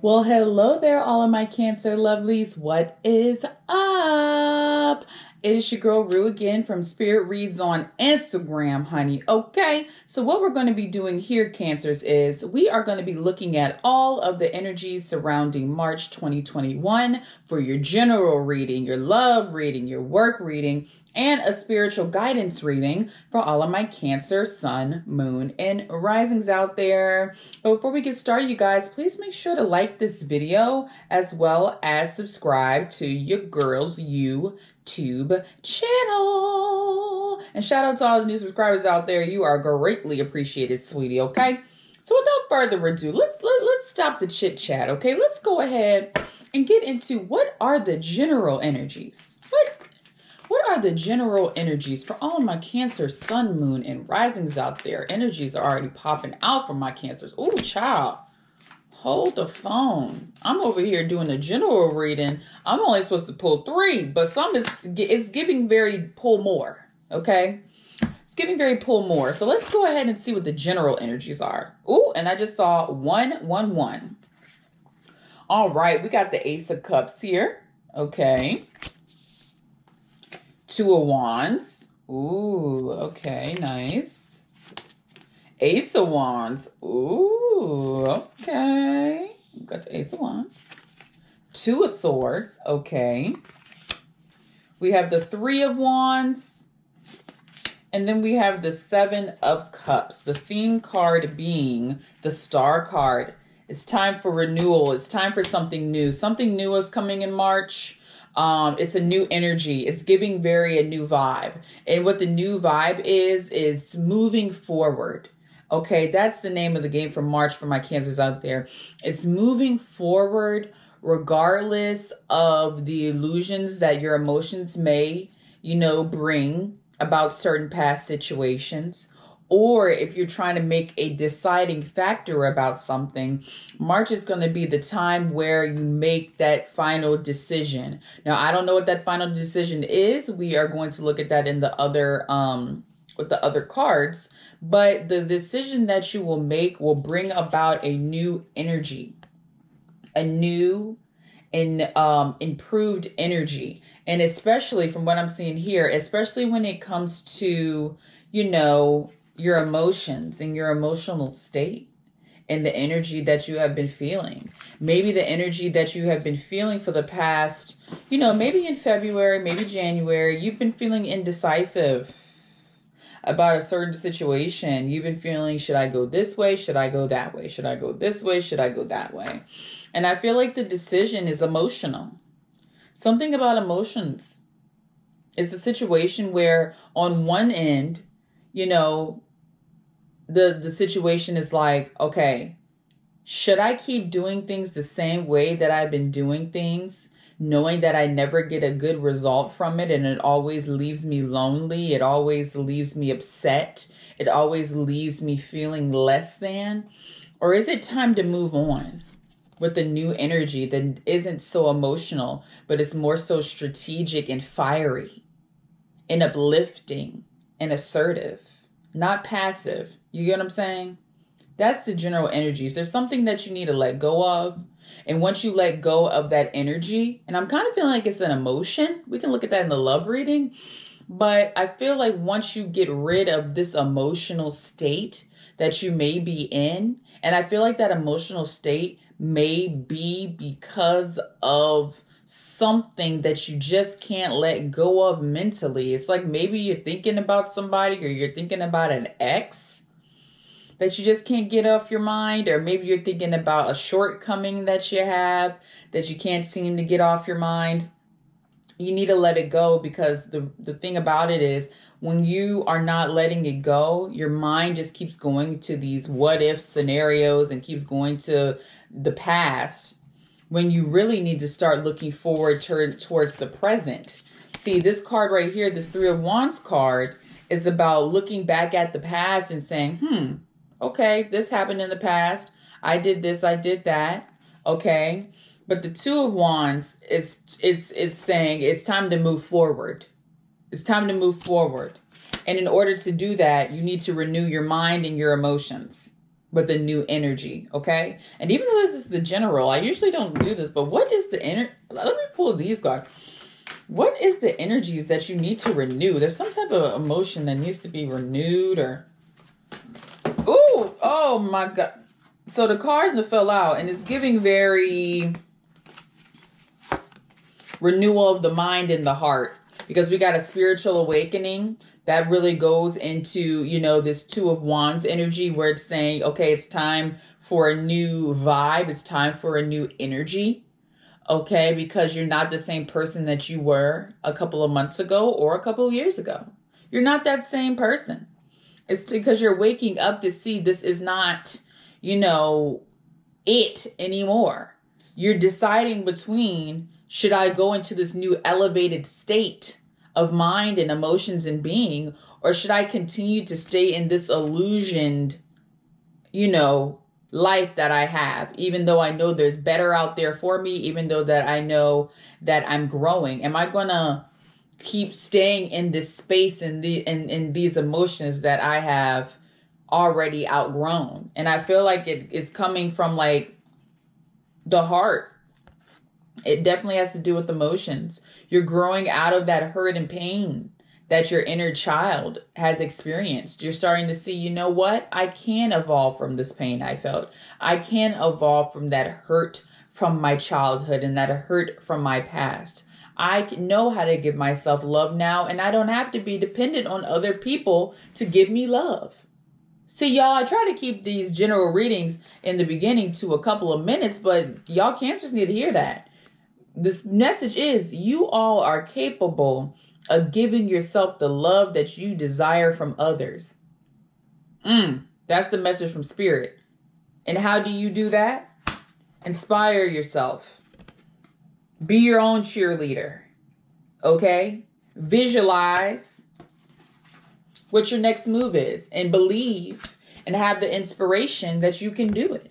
Well, hello there, all of my Cancer lovelies. What is up? It is your girl Rue again from Spirit Reads on Instagram, honey. Okay, so what we're going to be doing here, Cancers, is we are going to be looking at all of the energies surrounding March 2021 for your general reading, your love reading, your work reading, and a spiritual guidance reading for all of my Cancer, Sun, Moon, and Risings out there. But before we get started, you guys, please make sure to like this video as well as subscribe to your girl's YouTube channel. And shout out to all the new subscribers out there. You are greatly appreciated, sweetie, okay? So without further ado, let's stop the chit chat, okay? Let's go ahead and get into what are the general energies. What are the general energies for all of my Cancer, Sun, Moon, and Risings out there? Energies are already popping out for my Cancers. Ooh, child. Hold the phone. I'm over here doing a general reading. I'm only supposed to pull 3, but it's giving very pull more, okay? It's giving very pull more. So let's go ahead and see what the general energies are. Ooh, and I just saw 111. All right, we got the Ace of Cups here. Okay. 2 of Wands. Ooh, okay, nice. Ace of Wands. Ooh, okay. We got the Ace of Wands. 2 of Swords. Okay. We have the 3 of Wands. And then we have the 7 of Cups. The theme card being the Star card. It's time for renewal. It's time for something new. Something new is coming in March. It's a new energy. It's giving a new vibe. And what the new vibe is moving forward. Okay, that's the name of the game for March for my Cancers out there. It's moving forward regardless of the illusions that your emotions may, bring about certain past situations. Or if you're trying to make a deciding factor about something, March is going to be the time where you make that final decision. Now, I don't know what that final decision is. We are going to look at that in the other with the other cards. But the decision that you will make will bring about a new energy, a new and improved energy. And especially from what I'm seeing here, especially when it comes to, your emotions and your emotional state and the energy that you have been feeling. Maybe the energy that you have been feeling for the past, maybe in February, maybe January, you've been feeling indecisive about a certain situation. You've been feeling, should I go this way? Should I go that way? Should I go this way? Should I go that way? And I feel like the decision is emotional. Something about emotions. It's a situation where on one end, the situation is like, okay, should I keep doing things the same way that I've been doing things, knowing that I never get a good result from it and it always leaves me lonely, it always leaves me upset, it always leaves me feeling less than? Or is it time to move on with a new energy that isn't so emotional, but is more so strategic and fiery and uplifting and assertive, not passive? You get what I'm saying? That's the general energies. There's something that you need to let go of. And once you let go of that energy, and I'm kind of feeling like it's an emotion. We can look at that in the love reading. But I feel like once you get rid of this emotional state that you may be in, and I feel like that emotional state may be because of something that you just can't let go of mentally. It's like maybe you're thinking about somebody or you're thinking about an ex that you just can't get off your mind, or maybe you're thinking about a shortcoming that you have that you can't seem to get off your mind. You need to let it go, because the thing about it is when you are not letting it go, your mind just keeps going to these what if scenarios and keeps going to the past, when you really need to start looking forward towards the present. See, this card right here, this 3 of Wands card, is about looking back at the past and saying, okay, this happened in the past. I did this, I did that. Okay. But the 2 of Wands is it's saying it's time to move forward. It's time to move forward. And in order to do that, you need to renew your mind and your emotions. but the new energy, okay? And even though this is the general, I usually don't do this, but what is the let me pull these cards. What is the energies that you need to renew? There's some type of emotion that needs to be renewed or... Ooh, oh my God. So the cards that fell out, and it's giving very renewal of the mind and the heart, because we got a spiritual awakening that really goes into, you know, this Two of Wands energy where it's saying, okay, it's time for a new vibe. It's time for a new energy. Okay, because you're not the same person that you were a couple of months ago or a couple of years ago. You're not that same person. It's because you're waking up to see this is not, you know, it anymore. You're deciding between, should I go into this new elevated state of mind and emotions and being, or should I continue to stay in this illusioned, you know, life that I have, even though I know there's better out there for me, even though that I know that I'm growing? Am I gonna keep staying in this space and in these emotions that I have already outgrown? And I feel like it is coming from like the heart. It definitely has to do with emotions. You're growing out of that hurt and pain that your inner child has experienced. You're starting to see, you know what? I can evolve from this pain I felt. I can evolve from that hurt from my childhood and that hurt from my past. I know how to give myself love now, and I don't have to be dependent on other people to give me love. See, y'all, I try to keep these general readings in the beginning to a couple of minutes, but y'all Cancers need to hear that. This message is you all are capable of giving yourself the love that you desire from others. That's the message from Spirit. And how do you do that? Inspire yourself. Be your own cheerleader. Okay? Visualize what your next move is and believe and have the inspiration that you can do it.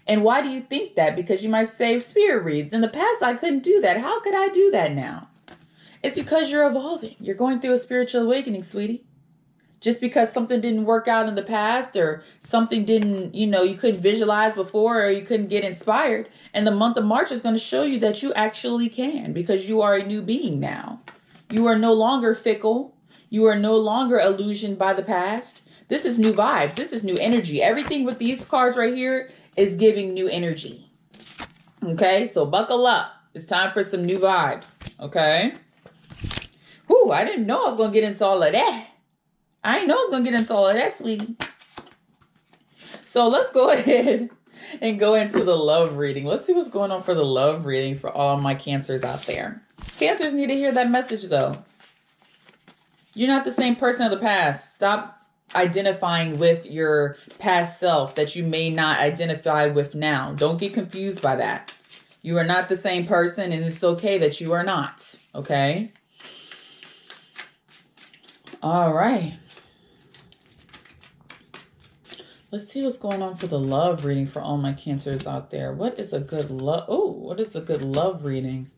And why do you think that? Because you might say, Spirit reads, in the past I couldn't do that. How could I do that now? It's because you're evolving. You're going through a spiritual awakening, sweetie. Just because something didn't work out in the past or something didn't, you know, you couldn't visualize before or you couldn't get inspired. And the month of March is going to show you that you actually can, because you are a new being now. You are no longer fickle. You are no longer illusioned by the past. This is new vibes. This is new energy. Everything with these cards right here is giving new energy. Okay, so buckle up. It's time for some new vibes. Okay. Whew, I didn't know I was going to get into all of that. I didn't know I was going to get into all of that, sweetie. So let's go ahead and go into the love reading. Let's see what's going on for the love reading for all my Cancers out there. Cancers need to hear that message, though. You're not the same person of the past. Stop identifying with your past self that you may not identify with now. Don't get confused by that. You are not the same person, and it's okay that you are not. Okay? All right. Let's see what's going on for the love reading for all my Cancers out there. What is a good love? Oh, what is a good love reading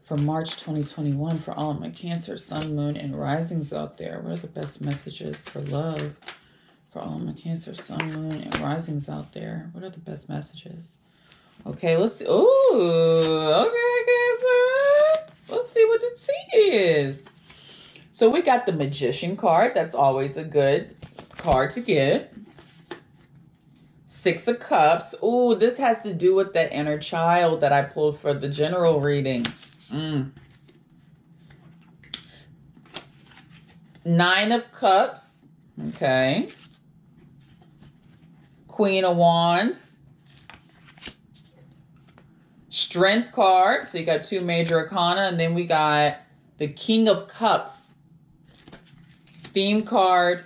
for March 2021 for all of my Cancer, Sun, Moon, and Risings out there? What are the best messages for love for all of my Cancer, Sun, Moon, and Risings out there? What are the best messages? Okay, let's see. Oh, okay, Cancer. Let's see what the tea is. So we got the Magician card. That's always a good card to get. Six of Cups. Ooh, this has to do with that inner child that I pulled for the general reading. Nine of Cups. Okay. Queen of Wands. Strength card. So you got two major arcana. And then we got the King of Cups. Theme card.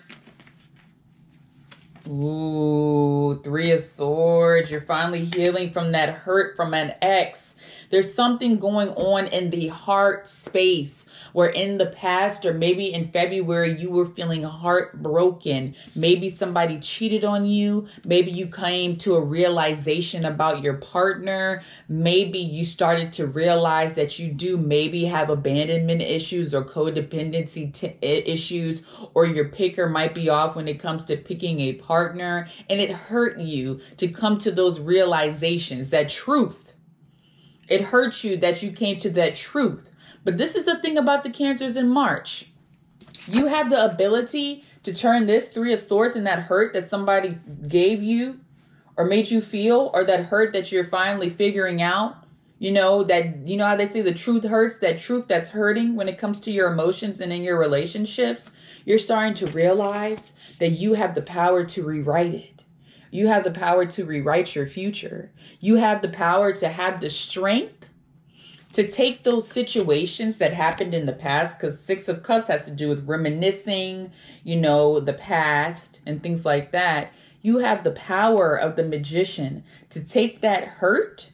Ooh, Three of Swords. You're finally healing from that hurt from an ex There's something going on in the heart space where in the past or maybe in February you were feeling heartbroken. Maybe somebody cheated on you. Maybe you came to a realization about your partner. Maybe you started to realize that you do maybe have abandonment issues or codependency issues, or your picker might be off when it comes to picking a partner, and it hurt you to come to those realizations, that truth. It hurts you that you came to that truth. But this is the thing about the Cancers in March. You have the ability to turn this Three of Swords and that hurt that somebody gave you or made you feel, or that hurt that you're finally figuring out. You know how they say the truth hurts, that truth that's hurting when it comes to your emotions and in your relationships. You're starting to realize that you have the power to rewrite it. You have the power to rewrite your future. You have the power to have the strength to take those situations that happened in the past, because Six of Cups has to do with reminiscing, the past and things like that. You have the power of the Magician to take that hurt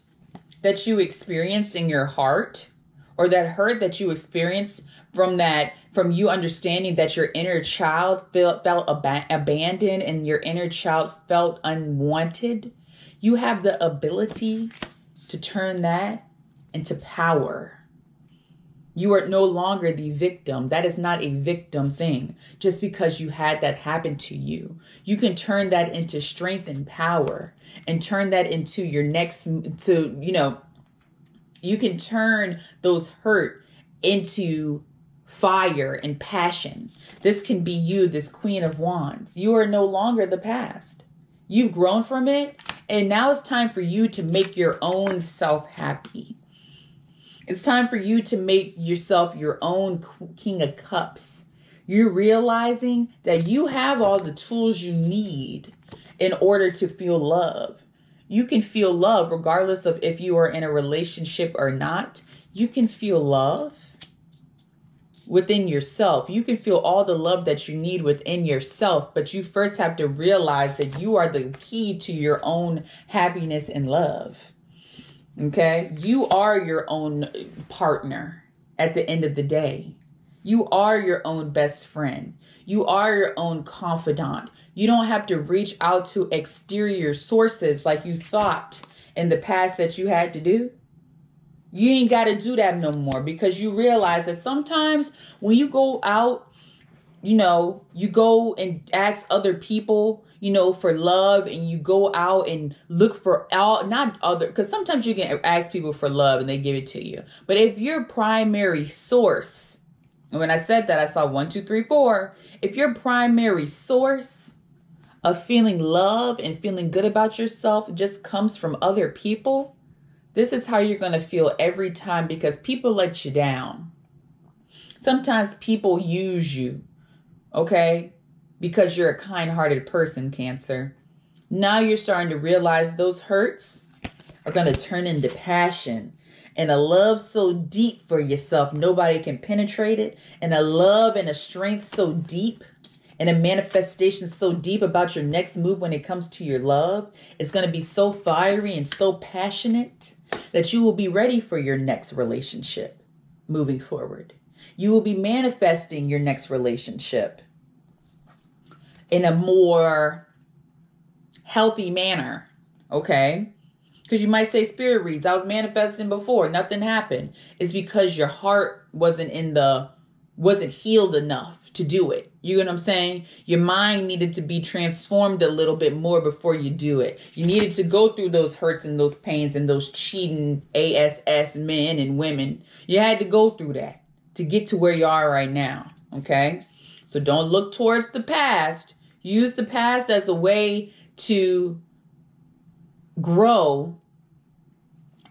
that you experienced in your heart, or that hurt that you experienced from you understanding that your inner child felt abandoned and your inner child felt unwanted. You have the ability to turn that into power. You are no longer the victim. That is not a victim thing. Just because you had that happen to you, you can turn that into strength and power, and turn that into your next, you can turn those hurt into fire and passion. This can be you, this Queen of Wands. You are no longer the past. You've grown from it, and now it's time for you to make your own self happy. It's time for you to make yourself your own King of Cups. You're realizing that you have all the tools you need in order to feel love. You can feel love regardless of if you are in a relationship or not. You can feel love within yourself. You can feel all the love that you need within yourself, but you first have to realize that you are the key to your own happiness and love. Okay? You are your own partner at the end of the day. You are your own best friend. You are your own confidant. You don't have to reach out to exterior sources like you thought in the past that you had to do. You ain't got to do that no more, because you realize that sometimes when you go out, you go and ask other people, for love, and you go out and look for because sometimes you can ask people for love and they give it to you. But if your primary source, and when I said that, I saw 1, 2, 3, 4. If your primary source of feeling love and feeling good about yourself just comes from other people, this is how you're going to feel every time, because people let you down. Sometimes people use you, okay? Because you're a kind-hearted person, Cancer. Now you're starting to realize those hurts are going to turn into passion, and a love so deep for yourself nobody can penetrate it, and a love and a strength so deep, and a manifestation so deep about your next move when it comes to your love. It's going to be so fiery and so passionate that you will be ready for your next relationship moving forward. You will be manifesting your next relationship in a more healthy manner, okay? Because you might say, Spirit reads, I was manifesting before, nothing happened. It's because your heart wasn't healed enough to do it. You know what I'm saying? Your mind needed to be transformed a little bit more before you do it. You needed to go through those hurts and those pains and those cheating ASS men and women. You had to go through that to get to where you are right now, okay? So don't look towards the past. Use the past as a way to grow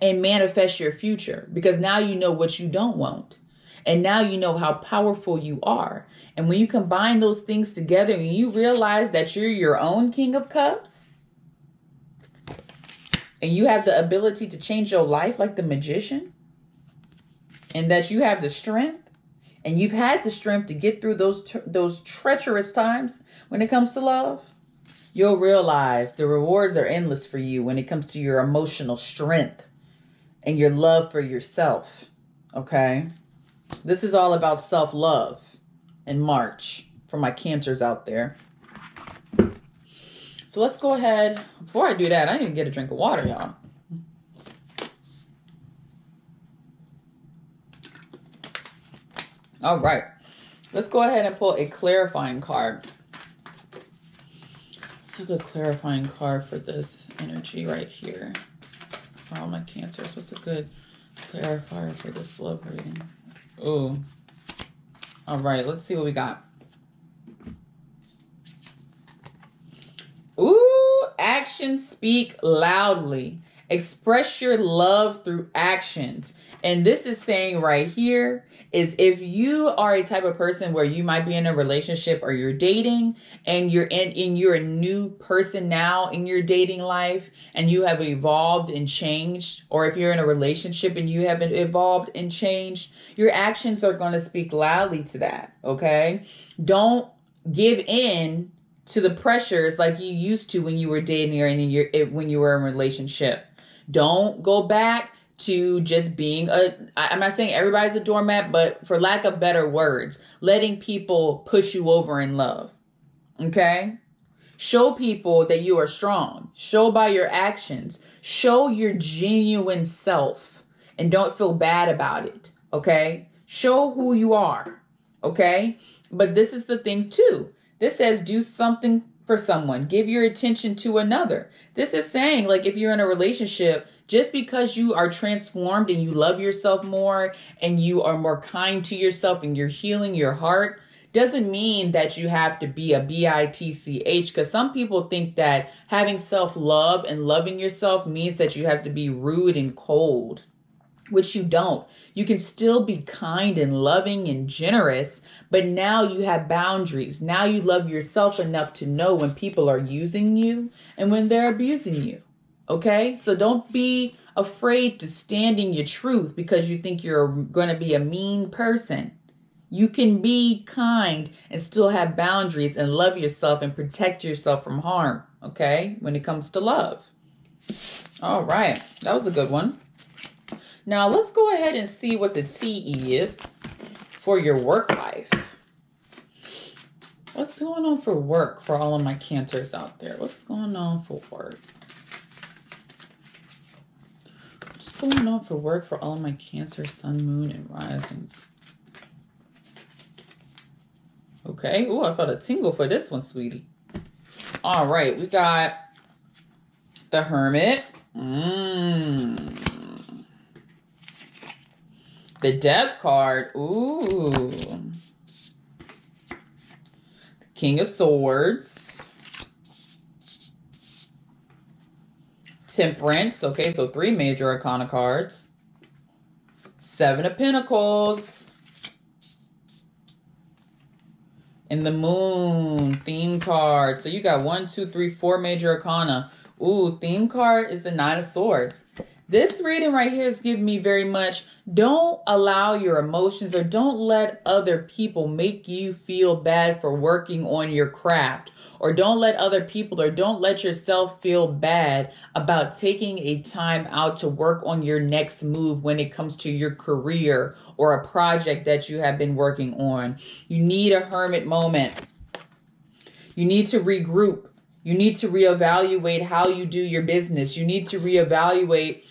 and manifest your future, because now you know what you don't want. And now you know how powerful you are. And when you combine those things together and you realize that you're your own King of Cups, and you have the ability to change your life like the Magician, and that you have the strength, and you've had the strength to get through those treacherous times when it comes to love, you'll realize the rewards are endless for you when it comes to your emotional strength and your love for yourself. Okay? This is all about self-love in March for my Cancers out there. So let's go ahead. Before I do that, I need to get a drink of water, y'all. All right. Let's go ahead and pull a clarifying card. What's a good clarifying card for this energy right here? For all my Cancers, what's a good clarifier for this love reading? Ooh. All right, let's see what we got. Ooh, actions speak loudly. Express your love through actions. And this is saying right here is if you are a type of person where you might be in a relationship or you're dating and you're a new person now in your dating life and you have evolved and changed, or if you're in a relationship and you haven't evolved and changed, your actions are going to speak loudly to that. Okay. Don't give in to the pressures like you used to when you were dating or when you were in a relationship. Don't go back to just being I'm not saying everybody's a doormat, but for lack of better words, letting people push you over in love. Okay? Show people that you are strong. Show by your actions. Show your genuine self and don't feel bad about it. Okay? Show who you are. Okay? But this is the thing too. This says do something for someone. Give your attention to another. This is saying, like, if you're in a relationship, just because you are transformed and you love yourself more and you are more kind to yourself and you're healing your heart, doesn't mean that you have to be a bitch, because some people think that having self-love and loving yourself means that you have to be rude and cold, which you don't. You can still be kind and loving and generous, but now you have boundaries. Now you love yourself enough to know when people are using you and when they're abusing you. Okay? So don't be afraid to stand in your truth because you think you're going to be a mean person. You can be kind and still have boundaries and love yourself and protect yourself from harm. Okay? When it comes to love. All right. That was a good one. Now, let's go ahead and see what the TE is for your work life. What's going on for work for all of my Cancers out there? What's going on for work? What's going on for work for all of my Cancer, Sun, Moon, and Risings? Okay. Ooh, I felt a tingle for this one, sweetie. All right. We got the Hermit. The Death card. Ooh. The King of Swords. Temperance. Okay, so 3 major arcana cards. 7 of Pentacles. And the Moon. Theme card. So you got 1, 2, 3, 4 major arcana. Ooh, theme card is the 9 of Swords. This reading right here is giving me very much, don't allow your emotions or don't let other people make you feel bad for working on your craft. Or don't let other people or don't let yourself feel bad about taking a time out to work on your next move when it comes to your career or a project that you have been working on. You need a hermit moment. You need to regroup. You need to reevaluate how you do your business. You need to reevaluate,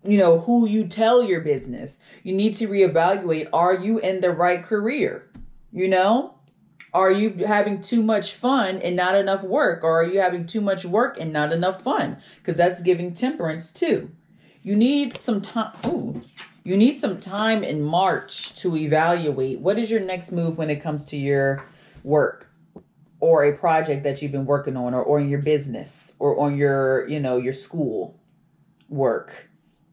who you tell your business. You need to reevaluate, are you in the right career? Are you having too much fun and not enough work? Or are you having too much work and not enough fun? Because that's giving Temperance too. You need some time. Ooh, you need some time in March to evaluate what is your next move when it comes to your work or a project that you've been working on or in your business or on your, your school work.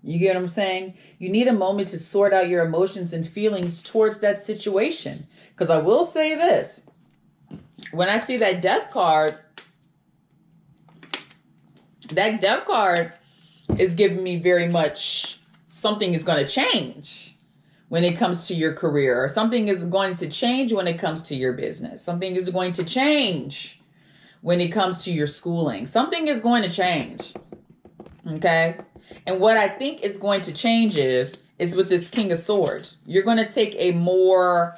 You get what I'm saying? You need a moment to sort out your emotions and feelings towards that situation. Because I will say this. When I see that Death card is giving me very much something is going to change when it comes to your career. Or something is going to change when it comes to your business. Something is going to change when it comes to your schooling. Something is going to change. Okay? And what I think is going to change is with this King of Swords. You're going to take a more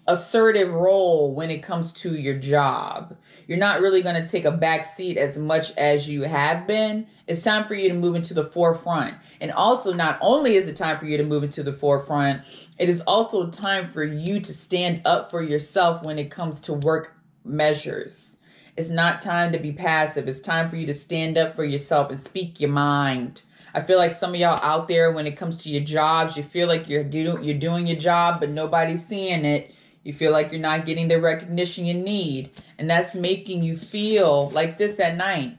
assertive role when it comes to your job. You're not really going to take a back seat as much as you have been. It's time for you to move into the forefront. And also, not only is it time for you to move into the forefront, it is also time for you to stand up for yourself when it comes to work measures. It's not time to be passive. It's time for you to stand up for yourself and speak your mind. I feel like some of y'all out there, when it comes to your jobs, you feel like you're doing your job, but nobody's seeing it. You feel like you're not getting the recognition you need. And that's making you feel like this at night.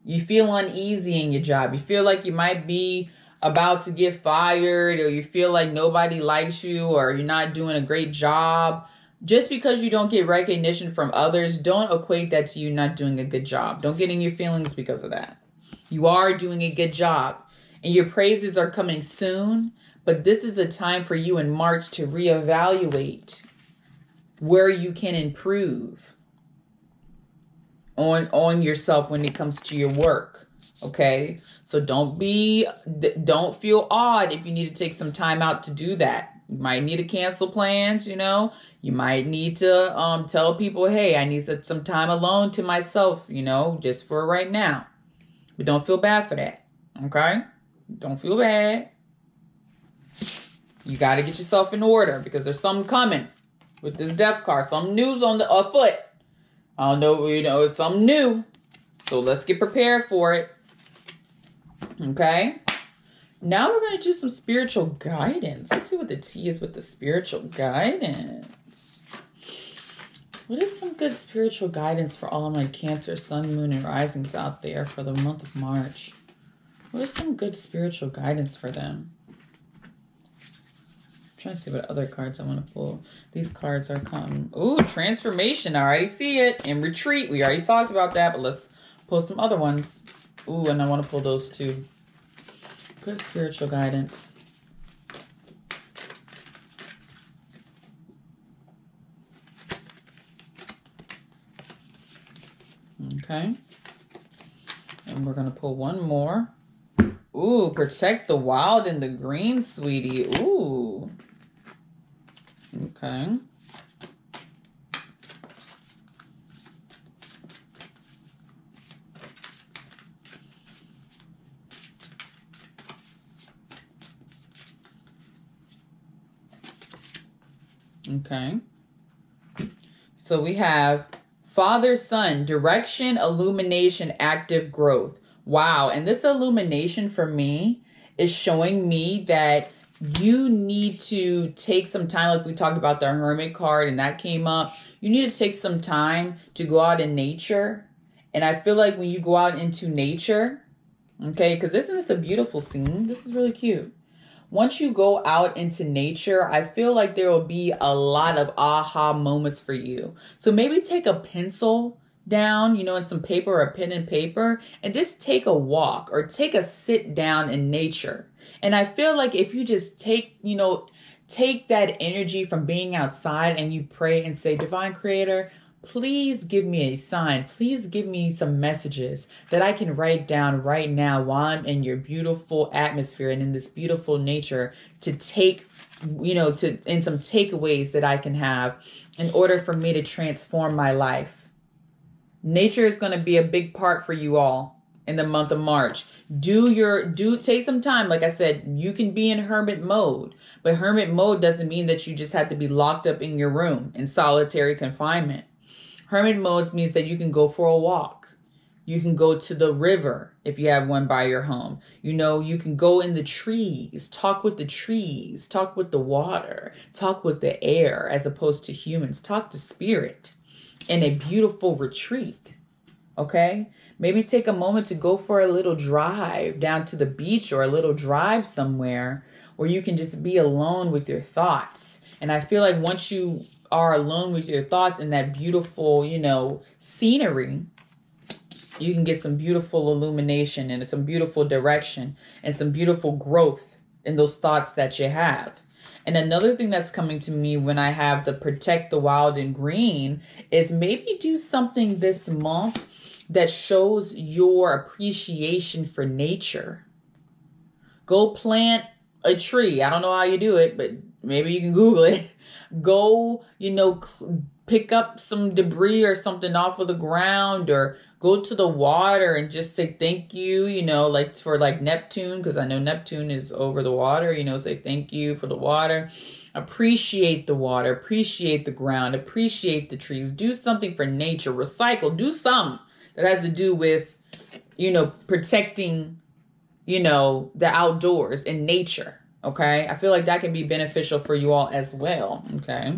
You feel uneasy in your job. You feel like you might be about to get fired, or you feel like nobody likes you, or you're not doing a great job. Just because you don't get recognition from others, don't equate that to you not doing a good job. Don't get in your feelings because of that. You are doing a good job, and your praises are coming soon. But this is a time for you in March to reevaluate where you can improve on yourself when it comes to your work. Okay? So don't feel odd if you need to take some time out to do that. You might need to cancel plans, you know. You might need to tell people, hey, I need some time alone to myself, you know, just for right now. But don't feel bad for that. Okay? Don't feel bad. You got to get yourself in order, because there's something coming with this death card. Some news on the afoot. I don't know, you know, it's something new. So let's get prepared for it. Okay? Now we're going to do some spiritual guidance. Let's see what the T is with the spiritual guidance. What is some good spiritual guidance for all of my Cancer, Sun, Moon, and Risings out there for the month of March? What is some good spiritual guidance for them? I'm trying to see what other cards I want to pull. These cards are coming. Ooh, transformation. I already see it. And retreat. We already talked about that, but let's pull some other ones. Ooh, and I want to pull those too. Good spiritual guidance. Okay. And we're going to pull one more. Ooh, protect the wild and the green, sweetie. Ooh. Okay. Okay. So we have Father, Son, direction, illumination, active growth. Wow. And this illumination for me is showing me that you need to take some time, like we talked about the Hermit card and that came up. You need to take some time to go out in nature. And I feel like when you go out into nature, okay, because isn't this a beautiful scene? This is really cute. Once you go out into nature, I feel like there will be a lot of aha moments for you. So maybe take a pencil down, you know, and some paper or a pen and paper, and just take a walk or take a sit down in nature. And I feel like if you just take that energy from being outside and you pray and say, Divine Creator, please give me a sign. Please give me some messages that I can write down right now while I'm in your beautiful atmosphere and in this beautiful nature to take, in some takeaways that I can have in order for me to transform my life. Nature is going to be a big part for you all in the month of March. Take some time. Like I said, you can be in hermit mode, but hermit mode doesn't mean that you just have to be locked up in your room in solitary confinement. Hermit mode means that you can go for a walk. You can go to the river if you have one by your home. You can go in the trees, talk with the trees, talk with the water, talk with the air as opposed to humans. Talk to spirit in a beautiful retreat. Okay? Maybe take a moment to go for a little drive down to the beach or a little drive somewhere where you can just be alone with your thoughts. And I feel like once you are alone with your thoughts in that beautiful, scenery, you can get some beautiful illumination and some beautiful direction and some beautiful growth in those thoughts that you have. And another thing that's coming to me when I have the protect the wild and green is maybe do something this month that shows your appreciation for nature. Go plant a tree. I don't know how you do it, but maybe you can Google it. Go, pick up some debris or something off of the ground, or go to the water and just say thank you, like for like Neptune, because I know Neptune is over the water, say thank you for the water. Appreciate the water, appreciate the ground, appreciate the trees. Do something for nature, recycle, do something that has to do with, protecting, the outdoors and nature. Okay. I feel like that can be beneficial for you all as well. Okay.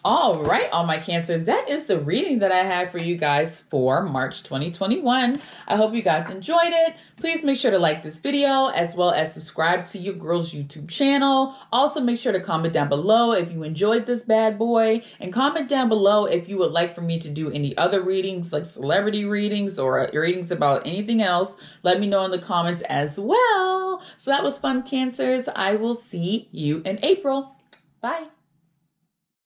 All right, all my Cancers, that is the reading that I have for you guys for March 2021. I hope you guys enjoyed it. Please make sure to like this video as well as subscribe to your girl's YouTube channel. Also, make sure to comment down below if you enjoyed this bad boy, and comment down below if you would like for me to do any other readings, like celebrity readings or readings about anything else. Let me know in the comments as well. So that was fun, Cancers. I will see you in April. Bye.